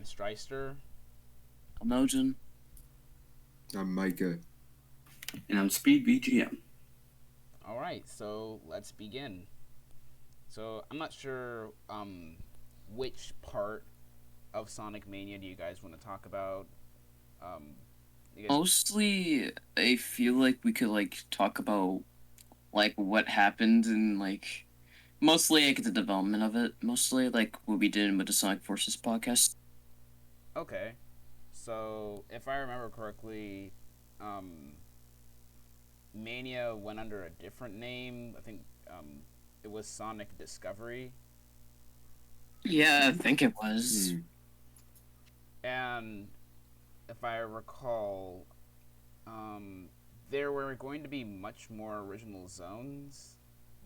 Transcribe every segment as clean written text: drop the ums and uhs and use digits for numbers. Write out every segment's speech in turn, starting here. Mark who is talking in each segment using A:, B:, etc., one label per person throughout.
A: I'm Stryster.
B: Emojin.
C: I'm Micah.
D: And I'm Speed VGM.
A: Alright, so let's begin. So I'm not sure which part of Sonic Mania do you guys want to talk about?
B: Mostly, I feel like we could talk about what happened and mostly the development of it. Mostly what we did with the Sonic Forces podcast.
A: Okay, so if I remember correctly, Mania went under a different name. I think it was Sonic Discovery.
B: Yeah, I think it was.
A: And if I recall, there were going to be much more original zones,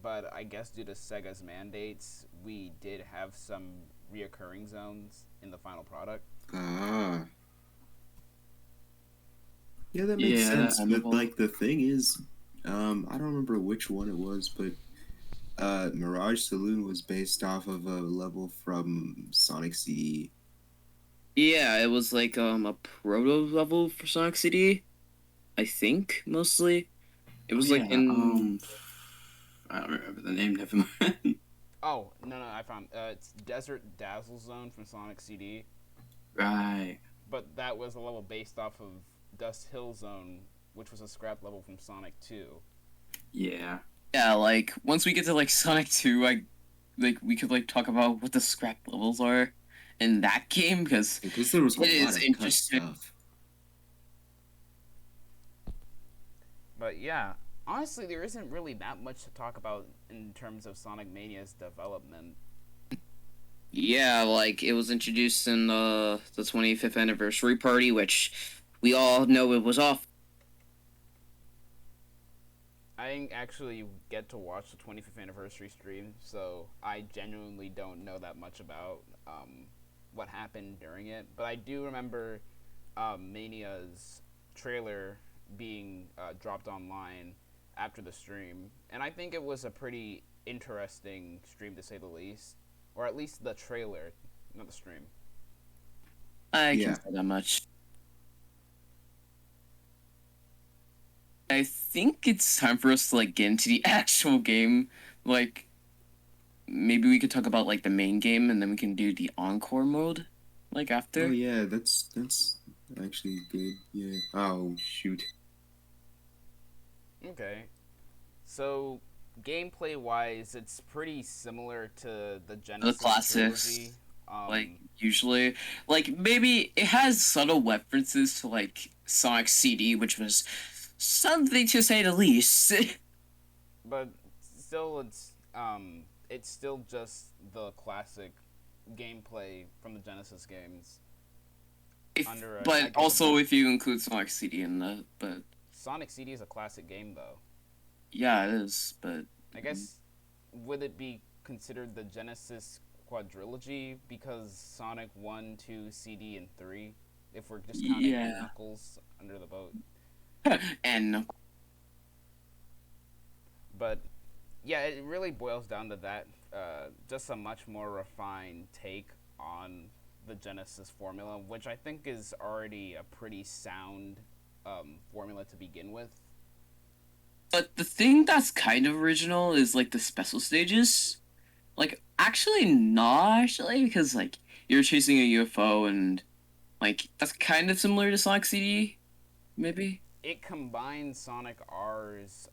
A: but I guess due to Sega's mandates, we did have some reoccurring zones in the final product.
C: Yeah, that makes sense. But the thing is, I don't remember which one it was, but Mirage Saloon was based off of a level from Sonic CD.
B: Yeah, it was a proto level for Sonic CD. I think mostly it was
D: I don't remember the name. Never mind.
A: Oh no, I found it's Desert Dazzle Zone from Sonic CD.
D: Right.
A: But that was a level based off of Dust Hill Zone, which was a scrap level from Sonic 2.
D: Yeah.
B: Yeah, once we get to Sonic 2, we could talk about what the scrap levels are in that game because
C: there was a lot of
B: interesting
C: stuff.
A: But yeah, honestly, there isn't really that much to talk about in terms of Sonic Mania's development.
B: Yeah, it was introduced in the 25th anniversary party, which we all know it was off.
A: I didn't actually get to watch the 25th anniversary stream, so I genuinely don't know that much about what happened during it. But I do remember Mania's trailer being dropped online after the stream, and I think it was a pretty interesting stream to say the least, or at least the trailer, not the stream.
B: I can't say that much. I think it's time for us to get into the actual game. Maybe we could talk about the main game, and then we can do the encore mode after.
C: Oh yeah, that's actually good. Yeah. Oh shoot.
A: Okay, so gameplay wise, it's pretty similar to the Genesis
B: the classics
A: trilogy.
B: Usually maybe it has subtle references to Sonic CD, which was something to say the least.
A: But still, it's still just the classic gameplay from the Genesis games.
B: But also if you include Sonic CD in the but
A: Sonic CD is a classic game though.
B: Yeah, it is, but
A: I guess would it be considered the Genesis quadrilogy because Sonic 1, 2, CD, and 3? If we're just counting Knuckles under the boat.
B: And
A: but yeah, it really boils down to that. Just a much more refined take on the Genesis formula, which I think is already a pretty sound formula to begin with.
B: But the thing that's kind of original is the special stages. Actually not actually, because you're chasing a UFO and that's kind of similar to Sonic CD, maybe.
A: It combines Sonic R's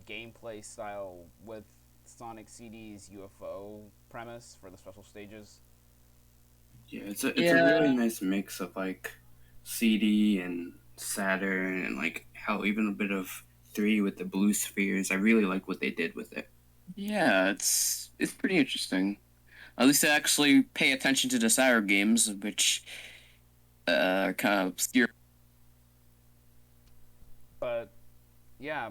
A: gameplay style with Sonic CD's UFO premise for the special stages.
D: Yeah, it's a really nice mix of CD and Saturn and how even a bit of 3 with the blue spheres. I really like what they did with it.
B: Yeah, it's pretty interesting. At least they actually pay attention to the Saturn games, which are kind of obscure.
A: But yeah,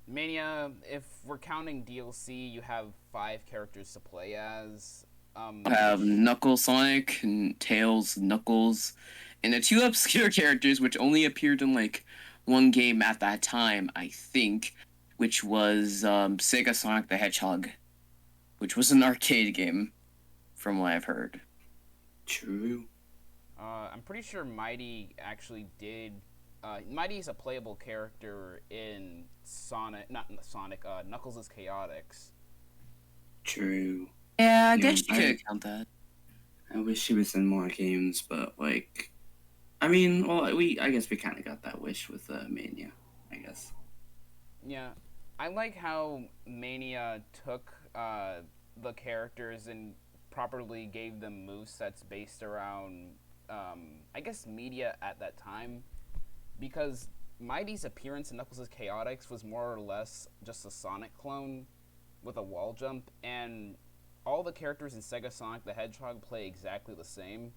A: Mania, if we're counting DLC, you have 5 characters to play as.
B: You have Knuckles, Sonic, and Tails, Knuckles, and the 2 obscure characters which only appeared in one game at that time, I think, which was Sega Sonic the Hedgehog, which was an arcade game, from what I've heard.
D: True.
A: I'm pretty sure Mighty actually did. Mighty is a playable character in Sonic, not Sonic. Knuckles' Chaotix.
D: True.
B: Yeah, I
D: Yeah,
B: guess you could count that.
D: I wish he was in more games, but like, I mean, well, I guess we kind of got that wish with Mania, I guess.
A: Yeah, I like how Mania took the characters and properly gave them movesets based around, I guess, media at that time. Because Mighty's appearance in Knuckles' Chaotix was more or less just a Sonic clone with a wall jump, and all the characters in Sega Sonic the Hedgehog play exactly the same.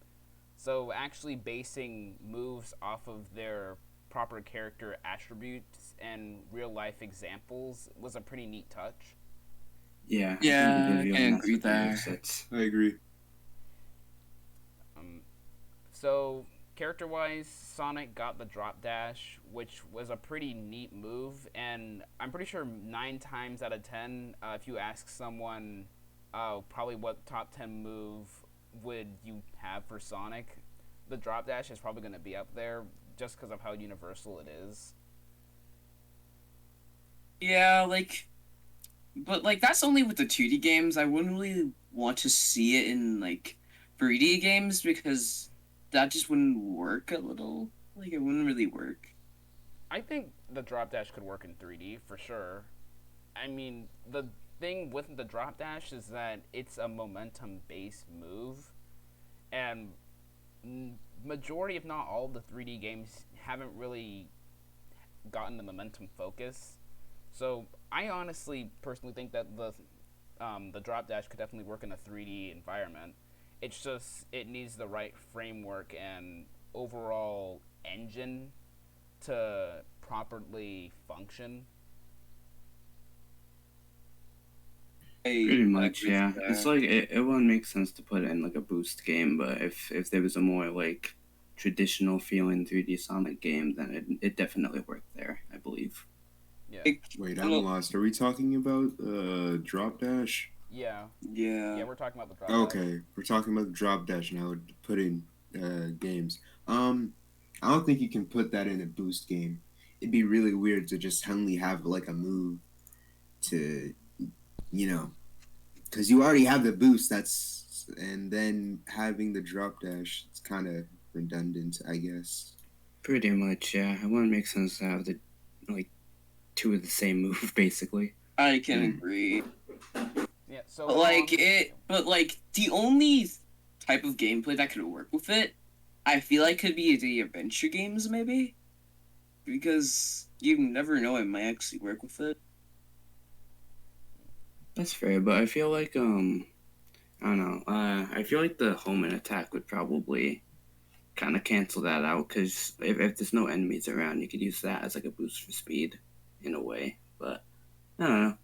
A: So actually basing moves off of their proper character attributes and real life examples was a pretty neat touch.
D: Yeah,
B: Yeah,
D: I think
B: I can agree there.
C: I agree.
A: So character wise, Sonic got the drop dash, which was a pretty neat move, and I'm pretty sure 9 times out of 10, if you ask someone probably what top 10 move would you have for Sonic, the drop dash is probably going to be up there just because of how universal it is.
B: Yeah, like, but like that's only with the 2D games. I wouldn't really want to see it in like 3D games because that just wouldn't work a little. Like it wouldn't really work.
A: I think the drop dash could work in 3D for sure. I mean, the thing with the drop dash is that it's a momentum based move, and majority, if not all, of the 3D games haven't really gotten the momentum focus. So I honestly, personally think that the drop dash could definitely work in a 3D environment. It's just it needs the right framework and overall engine to properly function.
D: Pretty
B: I
D: much,
B: agree
D: yeah.
B: with
D: It's
B: that.
D: like it wouldn't make sense to put in like a boost game, but if there was a more like traditional feeling 3D Sonic game, then it definitely worked there, I believe.
A: Yeah.
C: Wait, I'm lost. Are we talking about drop dash?
A: Yeah.
B: Yeah.
A: Yeah, we're talking about the drop dash.
C: Okay, we're talking about the drop dash now. Put in games. I don't think you can put that in a boost game. It'd be really weird to just suddenly have like a move to, you know, because you already have the boost. And then having the drop dash. It's kind of redundant, I guess.
D: Pretty much, yeah. It wouldn't make sense to have the like two of the same move, basically.
B: I can agree.
A: Yeah, so
B: but like the only type of gameplay that could work with it, I feel like could be the adventure games maybe, because you never know it might actually work with it.
D: That's fair, but I feel like I don't know. I feel like the home and attack would probably kind of cancel that out because if there's no enemies around, you could use that as like a boost for speed, in a way. But I don't know.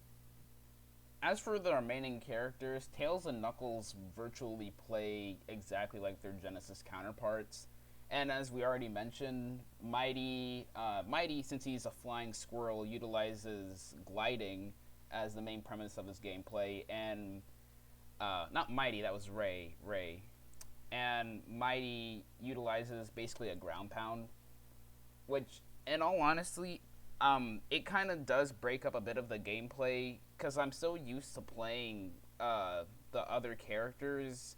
A: as for the remaining characters, Tails and Knuckles virtually play exactly like their Genesis counterparts. And as we already mentioned, Mighty, since he's a flying squirrel, utilizes gliding as the main premise of his gameplay. And not Mighty, that was Ray. And Mighty utilizes basically a ground pound, which, in all honesty, it kind of does break up a bit of the gameplay because I'm so used to playing the other characters,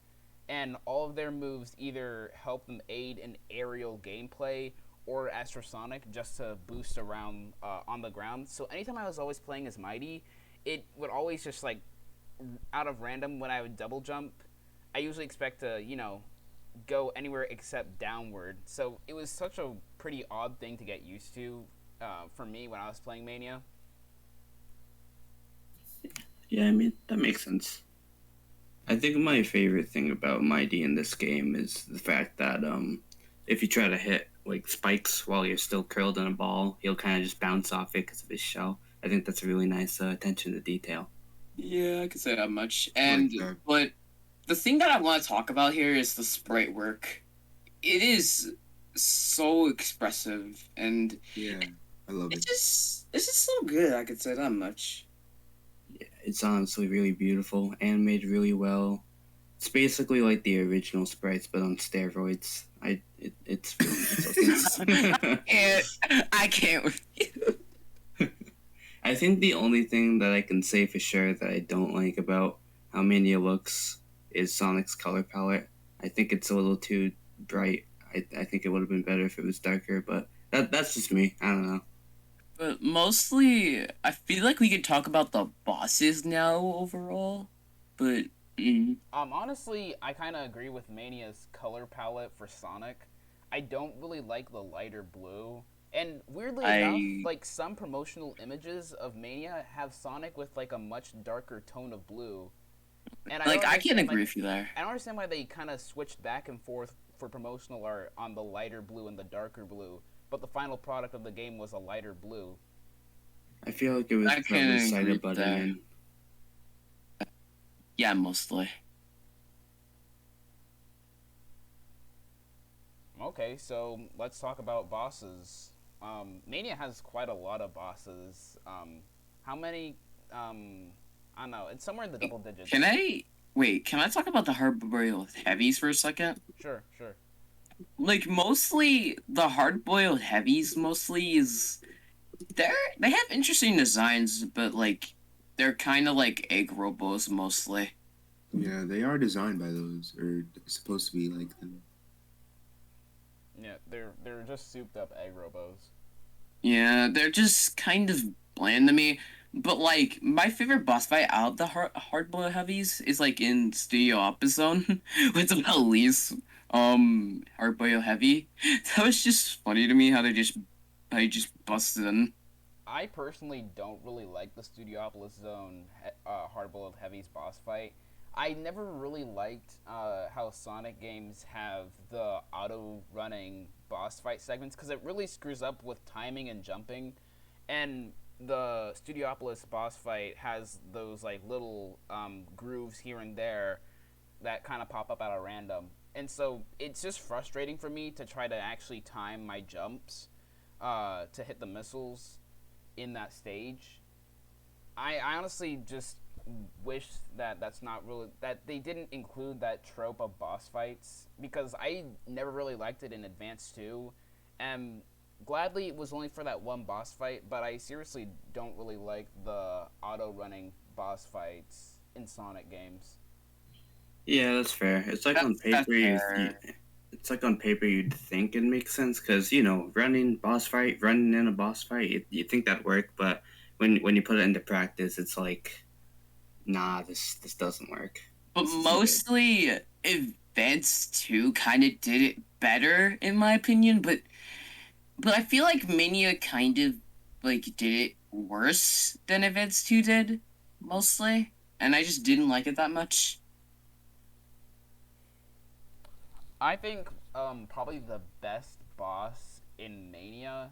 A: and all of their moves either help them aid in aerial gameplay or, as for Sonic, just to boost around on the ground. So anytime I was always playing as Mighty, it would always just like out of random when I would double jump. I usually expect to go anywhere except downward. So it was such a pretty odd thing to get used to for me when I was playing Mania.
D: Yeah, I mean that makes sense. I think my favorite thing about Mighty in this game is the fact that if you try to hit like spikes while you're still curled in a ball, he'll kind of just bounce off it because of his shell. I think that's a really nice attention to detail.
B: Yeah, I could say that much. And but the thing that I want to talk about here is the sprite work. It is so expressive, and
C: yeah, I love it.
B: It's just so good. I could say that much.
D: Yeah, it's honestly really beautiful, animated really well. It's basically like the original sprites, but on steroids. It's really nice looking.
B: I can't with you.
D: I think the only thing that I can say for sure that I don't like about how Mania looks is Sonic's color palette. I think it's a little too bright. I think it would have been better if it was darker, but that's just me. I don't know.
B: But mostly, I feel like we could talk about the bosses now overall. But
A: Honestly, I kind of agree with Mania's color palette for Sonic. I don't really like the lighter blue. And weirdly enough, like some promotional images of Mania have Sonic with like a much darker tone of blue. And
B: I can agree with you there.
A: I don't understand why they kind of switched back and forth for promotional art on the lighter blue and the darker blue, but the final product of the game was a lighter blue.
D: I feel like it was probably cited button.
B: Yeah, mostly.
A: Okay, so let's talk about bosses. Mania has quite a lot of bosses. How many? I don't know. It's somewhere in the double digits.
B: Can I talk about the hard-boiled heavies for a second?
A: Sure.
B: Like, mostly, the hard-boiled heavies mostly is... They have interesting designs, but, like, they're kind of like egg robos mostly.
C: Yeah, they are designed by those, or supposed to be like them.
A: Yeah, they're just souped up egg robos.
B: Yeah, they're just kind of bland to me. But like my favorite boss fight out of the hard-boiled heavies is like in Studio Opposite with the police hard-boiled heavy. That was just funny to me how they just busted in.
A: I personally don't really like the Studiopolis Zone hard-boiled heavies boss fight. I never really liked how Sonic games have the auto-running boss fight segments because it really screws up with timing and jumping. And the Studiopolis boss fight has those like little grooves here and there that kind of pop up out of random. And so it's just frustrating for me to try to actually time my jumps to hit the missiles in that stage. I honestly just wish that's not really that they didn't include that trope of boss fights because I never really liked it in Advance 2, and gladly it was only for that one boss fight, but I seriously don't really like the auto running boss fights in Sonic games.
D: Yeah, that's fair. It's like on paper it's like on paper you'd think it makes sense because running in a boss fight, you think that'd work, but when you put it into practice, it's like, nah, this doesn't work.
B: But mostly, Advance 2 kind of did it better, in my opinion. But I feel like Mania kind of like did it worse than Advance 2 did, mostly, and I just didn't like it that much.
A: I think probably the best boss in Mania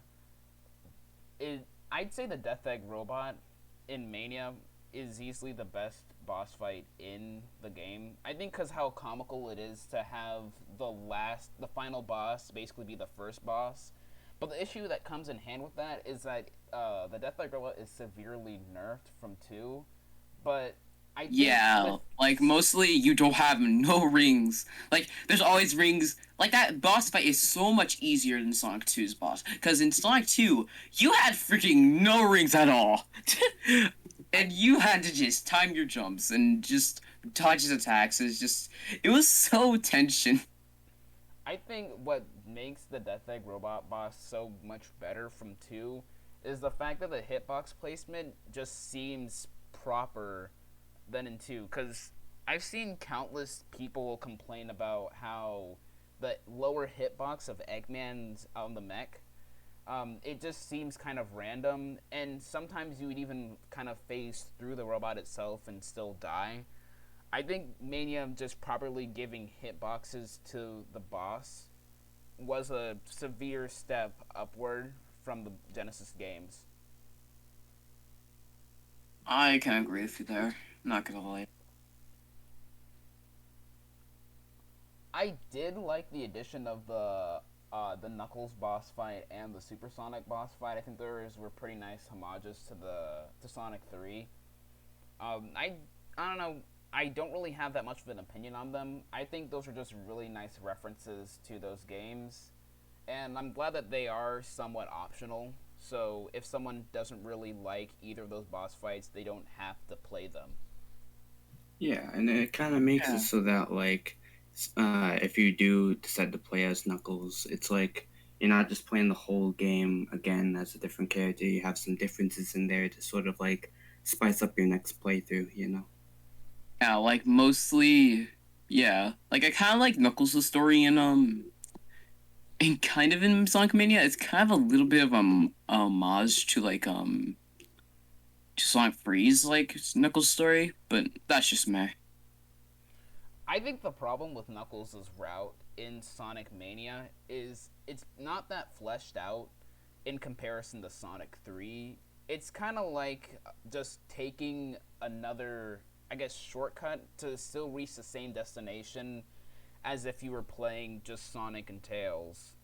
A: is, I'd say the Death Egg Robot in Mania is easily the best boss fight in the game. I think because how comical it is to have the final boss basically be the first boss. But the issue that comes in hand with that is that the Death Egg Robot is severely nerfed from 2, but
B: like mostly you don't have no rings. Like there's always rings. Like that boss fight is so much easier than Sonic 2's boss. Because in Sonic 2, you had freaking no rings at all. And you had to just time your jumps and just dodge his attacks. It was so tension.
A: I think what makes the Death Egg Robot boss so much better from 2 is the fact that the hitbox placement just seems proper than in 2, because I've seen countless people complain about how the lower hitbox of Eggman's on the mech, it just seems kind of random, and sometimes you would even kind of phase through the robot itself and still die. I think Mania just properly giving hitboxes to the boss was a severe step upward from the Genesis games.
B: I can agree with you there. Not gonna lie.
A: I did like the addition of the Knuckles boss fight and the Supersonic boss fight. I think those were pretty nice homages to Sonic 3. I don't know. I don't really have that much of an opinion on them. I think those are just really nice references to those games, and I'm glad that they are somewhat optional. So if someone doesn't really like either of those boss fights, they don't have to play them.
D: Yeah, and it kind of makes it so that like, if you do decide to play as Knuckles, it's like you're not just playing the whole game again as a different character. You have some differences in there to sort of like spice up your next playthrough. You know.
B: Yeah, like mostly, yeah. Like I kind of like Knuckles' story and kind of in Sonic Mania. It's kind of a little bit of a homage to like to Sonic Freeze, like Knuckles' story, but that's just me.
A: I think the problem with Knuckles' route in Sonic Mania is it's not that fleshed out in comparison to Sonic 3. It's kind of like just taking another, I guess, shortcut to still reach the same destination as if you were playing just Sonic and Tails.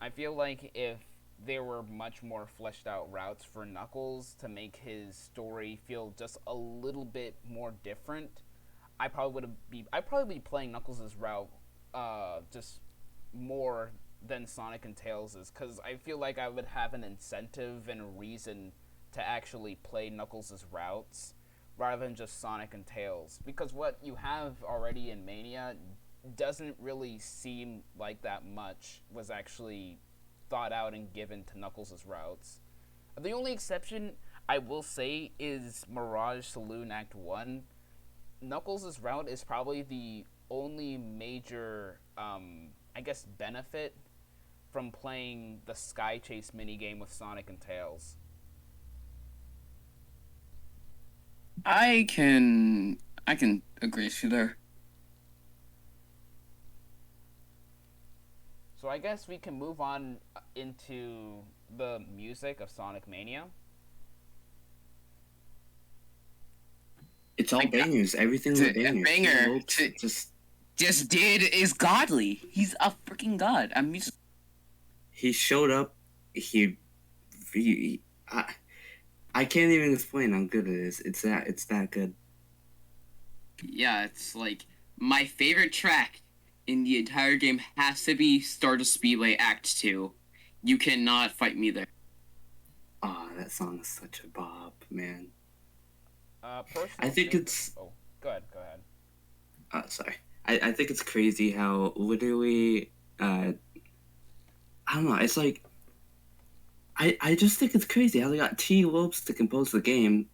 A: I feel like if there were much more fleshed out routes for Knuckles to make his story feel just a little bit more different, I'd probably be playing Knuckles' route just more than Sonic and Tails' because I feel like I would have an incentive and a reason to actually play Knuckles' routes rather than just Sonic and Tails, because what you have already in Mania doesn't really seem like that much was actually thought out and given to Knuckles' routes. The only exception I will say is Mirage Saloon Act 1. Knuckles' route is probably the only major, I guess, benefit from playing the Sky Chase minigame with Sonic and Tails.
B: I can agree with you there.
A: So I guess we can move on into the music of Sonic Mania.
D: It's all bangers. Everything's a banger.
B: Banger.
D: Just
B: did is godly. He's a freaking god. I'm music.
D: he showed up. He I can't even explain how good it is. It's that good.
B: Yeah, it's like my favorite track in the entire game has to be Stardust Speedway Act 2. You cannot fight me there.
D: Oh, that song is such a bop, man.
A: Personal
D: I think
A: favorite-
D: it's.
A: Oh, go ahead.
D: Sorry. I think it's crazy how literally. I don't know. It's like. I just think it's crazy how they got T. Lopes to compose the game.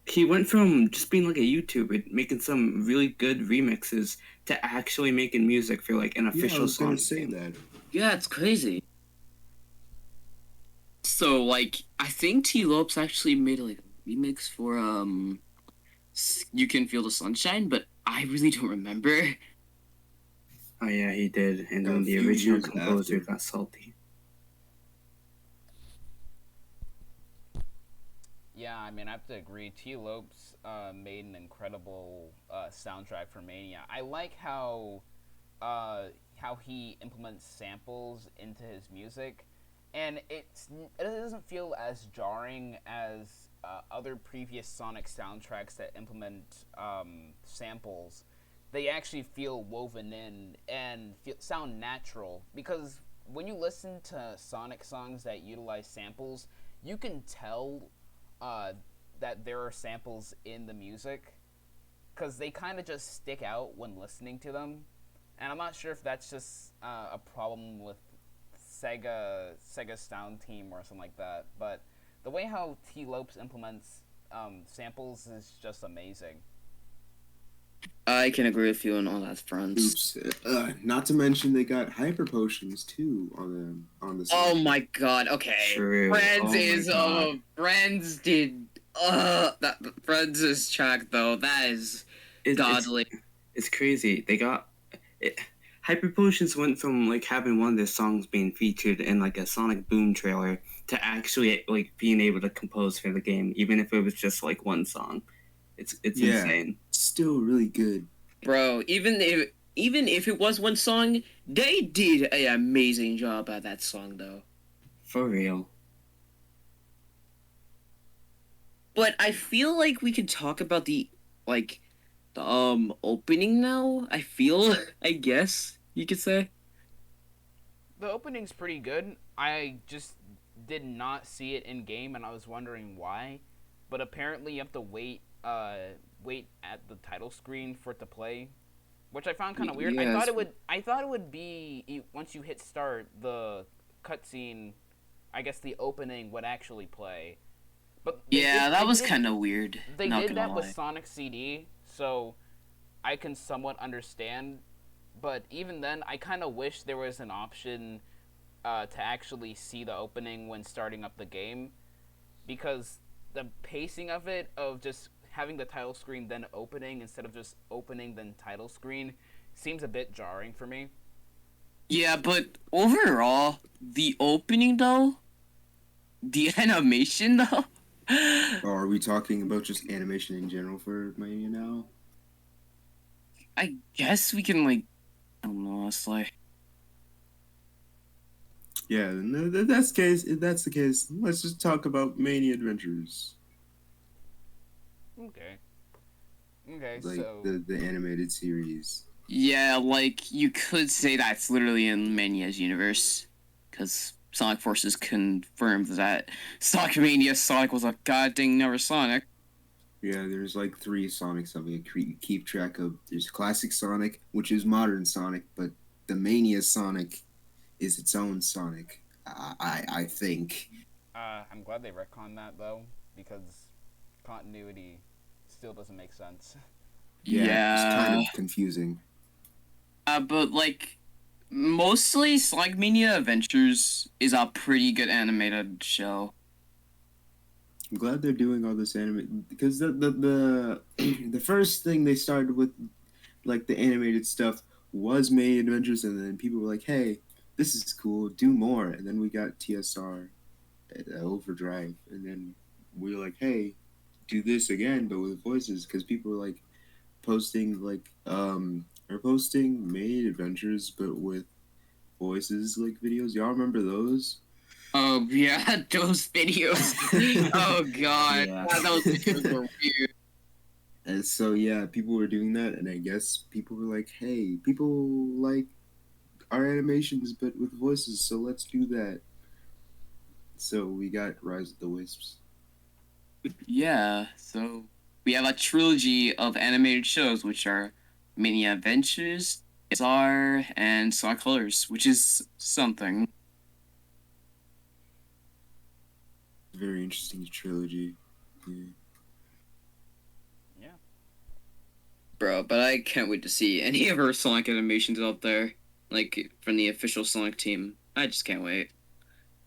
D: He went from just being like a YouTuber, making some really good remixes, to actually making music for like an official
C: I was
D: song.
C: gonna say that.
B: Yeah, it's crazy. So, like, I think T. Lopes actually made like a remix for You Can Feel the Sunshine, but I really don't remember.
D: Oh yeah, he did, and
C: A
D: then the
C: few
D: original
C: years
D: composer
C: after.
D: got salty.
A: Yeah, I mean, I have to agree. T. Lopes made an incredible soundtrack for Mania. I like how he implements samples into his music, and it doesn't feel as jarring as other previous Sonic soundtracks that implement samples. They actually feel woven in and sound natural, because when you listen to Sonic songs that utilize samples, you can tell that there are samples in the music because they kind of just stick out when listening to them. And I'm not sure if that's just a problem with Sega's sound team or something like that, but the way how T. Lopes implements samples is just amazing.
B: I can agree with you on all that front.
C: Oops. Not to mention they got hyper potions too on the.
B: Oh my god, okay.
D: True.
B: Friends
D: Oh my
B: is
D: God.
B: Friends did that Friends' track though, that is godly.
D: It's crazy. They got it. Hyper Potions went from like having one of their songs being featured in like a Sonic Boom trailer to actually like being able to compose for the game, even if it was just like one song. It's insane.
C: Still really good.
B: Bro, even if it was one song, they did an amazing job at that song though.
D: For real.
B: But I feel like we could talk about the like the opening now. I guess you could say.
A: The opening's pretty good. I just did not see it in game, and I was wondering why. But apparently, you have to wait at the title screen for it to play, which I found kind of weird.
B: Yes.
A: I thought it would be once you hit start, the cutscene. I guess the opening would actually play. But
B: yeah, that was kind of weird.
A: They did that with Sonic CD, so I can somewhat understand. But even then, I kind of wish there was an option to actually see the opening when starting up the game, because the pacing of it, of just having the title screen then opening instead of just opening then title screen, seems a bit jarring for me.
B: Yeah, but overall, the opening though, the animation though.
C: Or are we talking about just animation in general for Mania now?
B: I guess we can I don't know, it's
C: Yeah, if that's the case, let's just talk about Mania Adventures.
A: Okay,
C: Like
A: so
C: the animated series.
B: Yeah, you could say that's literally in Mania's universe, because Sonic Forces confirmed that Sonic Mania Sonic was a goddamn never Sonic.
C: Yeah, there's 3 Sonics that we keep track of. There's classic Sonic, which is modern Sonic, but the Mania Sonic is its own Sonic. I think.
A: I'm glad they retconned that though, because continuity still doesn't make sense.
C: Yeah. It's kind of confusing.
B: But mostly Sonic Mania Adventures is a pretty good animated show.
C: I'm glad they're doing all this anime, because the the first thing they started with, the animated stuff, was Mania Adventures, and then people were like, "Hey, this is cool, do more." And then we got TSR, Overdrive, and then we were like, "Hey, do this again, but with voices," because people were posting are posting Mania Adventures, but with voices, videos. Y'all remember those?
B: Oh yeah, those videos. Oh god,
D: Yeah.
B: those videos were weird.
C: And so yeah, people were doing that, and I guess people were like, "Hey, people like our animations, but with voices, so let's do that." So we got Rise of the Wisps.
B: Yeah, so we have a trilogy of animated shows, which are Mini Adventures, SR, and Sonic Colors, which is something.
C: Very interesting trilogy.
A: Yeah.
B: Bro, but I can't wait to see any of our Sonic animations out there, from the official Sonic team. I just can't wait.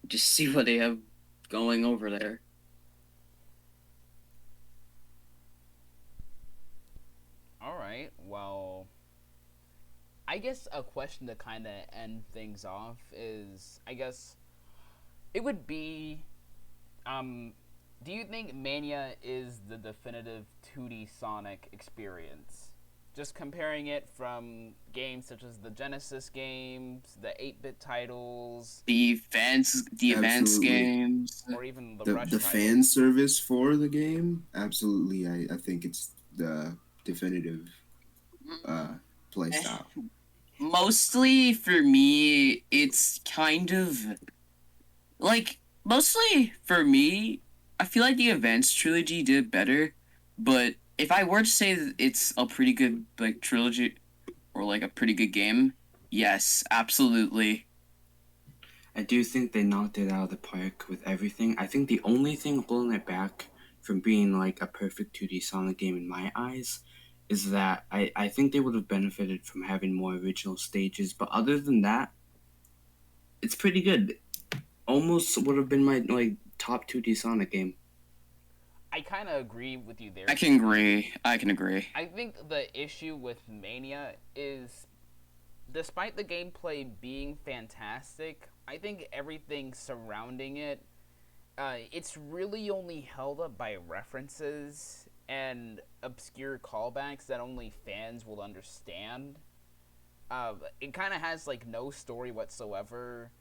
B: Just see what they have going over there.
A: All right. Well, I guess a question to kind of end things off is, I guess it would be, do you think Mania is the definitive 2D Sonic experience? Just comparing it from games such as the Genesis games, the 8-bit titles,
B: The advanced games,
A: or even the Rush
C: the
A: titles.
C: fan service for the game. Absolutely, I think it's the definitive play style.
B: Mostly for me, it's kind of mostly for me, I feel like the Advanced trilogy did better, but if I were to say that it's a pretty good trilogy or a pretty good game, yes, absolutely.
D: I do think they knocked it out of the park with everything. I think the only thing holding it back from being a perfect 2D Sonic game in my eyes is that I think they would have benefited from having more original stages, but other than that, it's pretty good. Almost would have been my top 2D Sonic game.
A: I kind of agree with you there.
B: I can agree.
A: I think the issue with Mania is, despite the gameplay being fantastic, I think everything surrounding it, it's really only held up by references and obscure callbacks that only fans will understand. It kind of has no story whatsoever.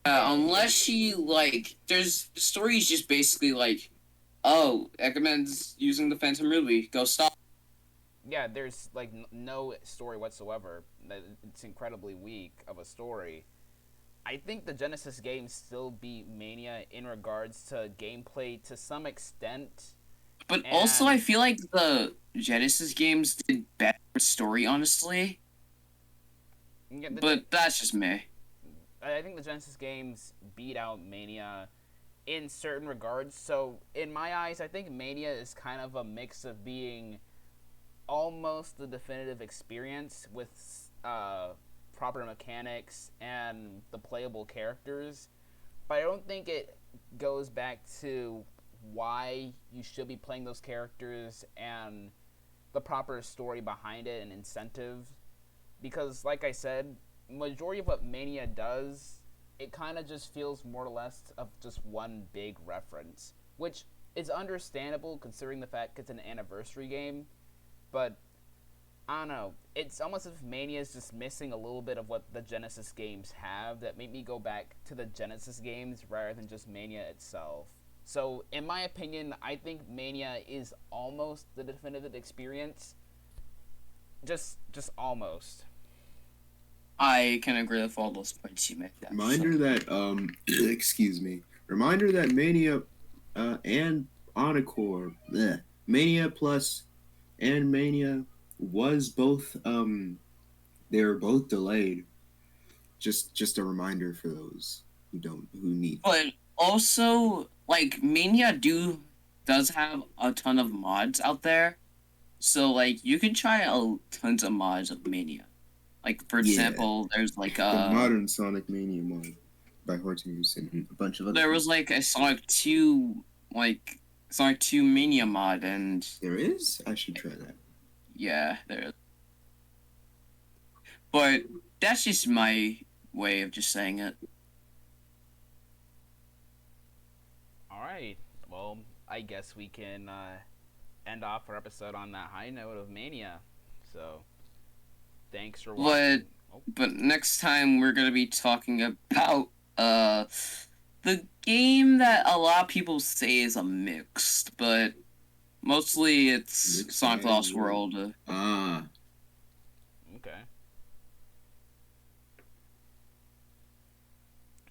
B: Unless there's the story is just basically Oh, recommends using the Phantom Ruby. Go stop.
A: Yeah, there's like no story whatsoever. It's incredibly weak of a story. I think the Genesis games still beat Mania in regards to gameplay to some extent.
B: But also, I feel like the Genesis games did better story, honestly.
A: Yeah,
B: but that's just me.
A: I think the Genesis games beat out Mania in certain regards. So, in my eyes, I think Mania is kind of a mix of being almost the definitive experience with proper mechanics and the playable characters. But I don't think it goes back to why you should be playing those characters and the proper story behind it and incentive. Because, like I said, majority of what Mania does, it kind of just feels more or less of just one big reference, which is understandable considering the fact it's an anniversary game. But I don't know. It's almost as if Mania is just missing a little bit of what the Genesis games have that made me go back to the Genesis games rather than just Mania itself. So, in my opinion, I think Mania is almost the definitive experience. Just almost.
B: I can agree with all those points you make.
C: Reminder that excuse me. Reminder that Mania and Encore, Mania Plus and Mania was both they were both delayed. Just a reminder for those who need.
B: But also, like, Mania does have a ton of mods out there, so like you can try tons of mods of Mania. Like, for example, there's like
C: the modern Sonic Mania mod by Hortonus and a bunch of other.
B: There was like a Sonic 2 Mania mod, and
C: there is. I should try that.
B: Yeah, there. But that's just my way of just saying it.
A: Alright, well, I guess we can end off our episode on that high note of Mania. So, thanks for watching.
B: But next time we're going to be talking about the game that a lot of people say is a mixed, but mostly it's
C: mixed
B: Sonic Lost World.
A: Okay.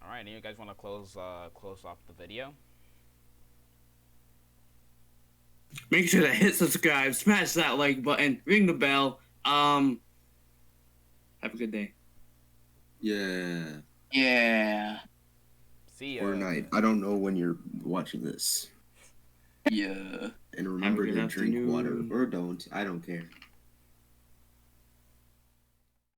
A: Alright, do you guys want to close off the video?
D: Make sure to hit subscribe, smash that like button, ring the bell. Have a good day.
C: Yeah.
B: Yeah.
A: See ya.
C: Or night. I don't know when you're watching this.
B: Yeah.
C: And remember to drink water. Or don't. I don't care.